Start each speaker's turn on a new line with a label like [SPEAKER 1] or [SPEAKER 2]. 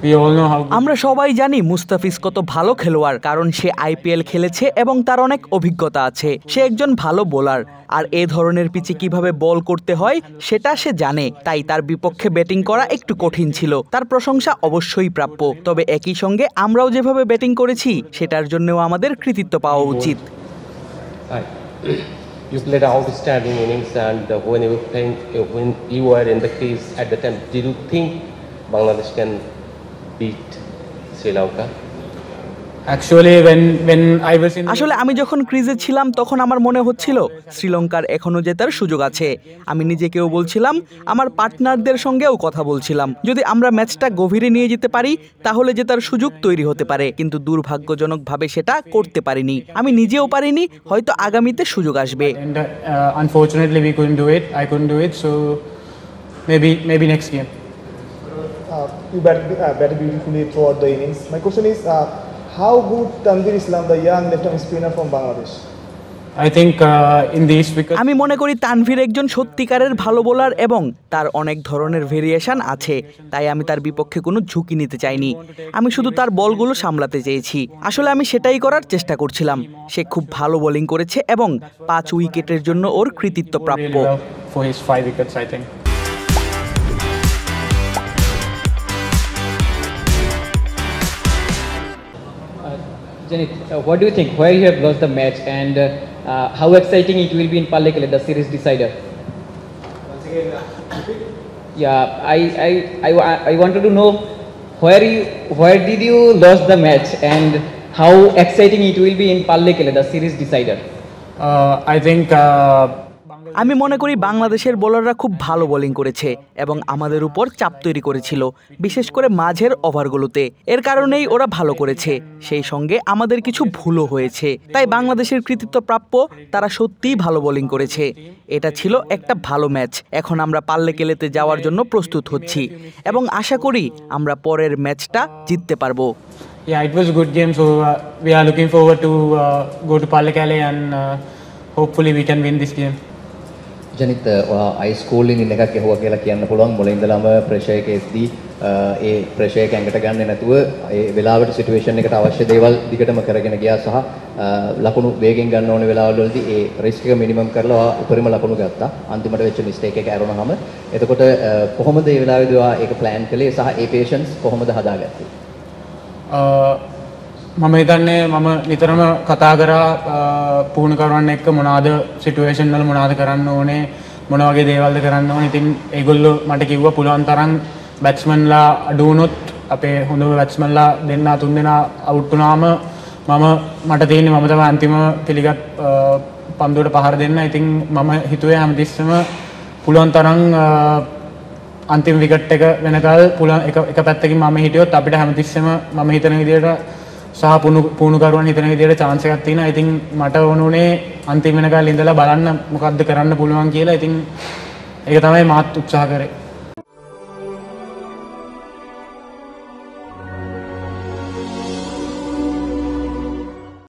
[SPEAKER 1] We all know how good
[SPEAKER 2] আমরা সবাই জানি মুস্তাফিজ কত ভালো খেলোয়াড়, কারণ সে আইপিএল খেলেছে এবং তার অনেক অভিজ্ঞতা আছে। সে একজন ভালো বোলার, আর এ ধরনের পিচে কিভাবে বল করতে হয় সেটা সে জানে। তাই তার বিপক্ষে ব্যাটিং করা একটু কঠিন ছিল। তার প্রশংসা অবশ্যই প্রাপ্য, তবে একই সঙ্গে আমরাও যেভাবে ব্যাটিং করেছি সেটার জন্যও আমাদের কৃতিত্ব পাওয়া উচিত।
[SPEAKER 3] You played an outstanding innings, and when you were in the crease at the time, did you think Bangladesh can beat Sri Lanka?
[SPEAKER 1] actually when I was in
[SPEAKER 2] আসলে আমি যখন ক্রিজে ছিলাম তখন আমার মনে হচ্ছিল শ্রীলঙ্কার এখনো জেতার সুযোগ আছে। আমি নিজেকেও বলছিলাম, আমার পার্টনারদের সঙ্গেও কথা বলছিলাম, যদি আমরা ম্যাচটা গভীরে নিয়ে যেতে পারি তাহলে জেতার সুযোগ তৈরি হতে পারে, কিন্তু দুর্ভাগ্যজনকভাবে সেটা করতে পারিনি। আমি নিজেও পারিনি, হয়তো আগামীতে সুযোগ আসবে।
[SPEAKER 1] and unfortunately we couldn't do it. I couldn't do it, so maybe next game.
[SPEAKER 4] You batted beautifully throughout the innings. My question is, how good Tanvir Islam, the young left-arm spinner from Bangladesh?
[SPEAKER 1] I think in these because
[SPEAKER 2] আমি মনে করি তানভীর একজন সত্যিকারের ভালো bowler এবং তার অনেক ধরনের ভেরিয়েশন আছে, তাই আমি তার বিপক্ষে কোনো ঝুঁকি নিতে চাইনি। আমি শুধু তার বলগুলো সামলাতে চেয়েছি। আসলে আমি সেটাই করার চেষ্টা করছিলাম। সে খুব ভালো বোলিং করেছে এবং 5 উইকেটের জন্য ওর কৃতিত্ব প্রাপ্য।
[SPEAKER 1] really well for his 5 wickets, I think.
[SPEAKER 5] Janit, what do you think? Where you have lost the match, and how exciting it will be in Pallekele, the series decider?
[SPEAKER 4] Once again,
[SPEAKER 5] Yeah, I wanted to know where did you lose the match, and how exciting it will be in Pallekele, the series decider?
[SPEAKER 1] I think
[SPEAKER 2] আমি মনে করি বাংলাদেশের বোলাররা খুব ভালো bowling করেছে এবং আমাদের উপর চাপ তৈরি করেছিল, বিশেষ করে মাঝের ওভারগুলোতে। এর কারণেই ওরা ভালো করেছে, সেই সঙ্গে আমাদের কিছু ভুলও হয়েছে। তাই বাংলাদেশের কৃতিত্ব প্রাপ্য, তারা সত্যিই ভালো বোলিং করেছে। এটা ছিল একটা ভালো ম্যাচ। এখন আমরা পাল্লেকেলেতে যাওয়ার জন্য প্রস্তুত হচ্ছি এবং আশা করি আমরা পরের ম্যাচটা জিততে পারবো।
[SPEAKER 1] yeah, it was a good game, so we are looking forward to go to Pallekele and hopefully we can win this game.
[SPEAKER 6] Janith ice cooling ඉන්න එකක් ඇහුවා කියලා කියන්න පුළුවන්. මුලින් ඉඳලම ප්‍රෙෂර් එක එද්දී ඒ ප්‍රෙෂර් එක ඇඟට ගන්නේ නැතුව ඒ වෙලාවට සිටුේෂන් එකට අවශ්‍ය දේවල් දිගටම කරගෙන ගියා සහ ලකුණු වේගෙන් ගන්න ඕන වෙලාවල් වලදී ඒ රිස්ක් එක මිනිමම් කරලා උපරිම ලකුණු ගත්තා. අන්තිමට වෙච්ච මිස්ටේක් එක ඇරුණාම එතකොට කොහොමද මේ වෙලාවේදී ඒක ප්ලෑන් කළේ සහ ඒ පේෂන්ස් කොහොමද හදාගත්තේ?
[SPEAKER 1] මම හිතන්නේ මම නිතරම කතා කරා පුහුණුකරුවන් එක්ක මොනවාද සිටුේෂන් වල මොනවාද කරන්න ඕනේ, මොන වගේ දේවල්ද කරන්න ඕනේ. ඉතින් ඒගොල්ලෝ මට කිව්වා පුළුවන් තරම් බැට්ස්මන්ලා අඩු වුණොත් අපේ හොඳම බැට්ස්මන්ලා දෙන්නා තුන් දෙනා අවුට් වුණාම මට තියෙන්නේ මම තමයි අන්තිම පිළිගත් පන්දුවට පහර දෙන්න. ඉතින් මම හිතුවේ හැමතිස්සෙම පුළුවන් තරම් අන්තිම විකට් එක වෙනකල් පුළුවන් එක පැත්තකින් මම හිටියොත් අපිට හැමතිස්සෙම මම හිතන විදිහට සහ පුහුණුකරුවන් හිතන විදිහට chance එකක් තියෙනවා. ඉතින් මට ඕනුනේ අන්තිම වෙනකල් ඉඳලා බලන්න මොකද්ද කරන්න පුළුවන් කියලා. ඉතින් ඒක තමයි මාත් උත්සාහ කරේ.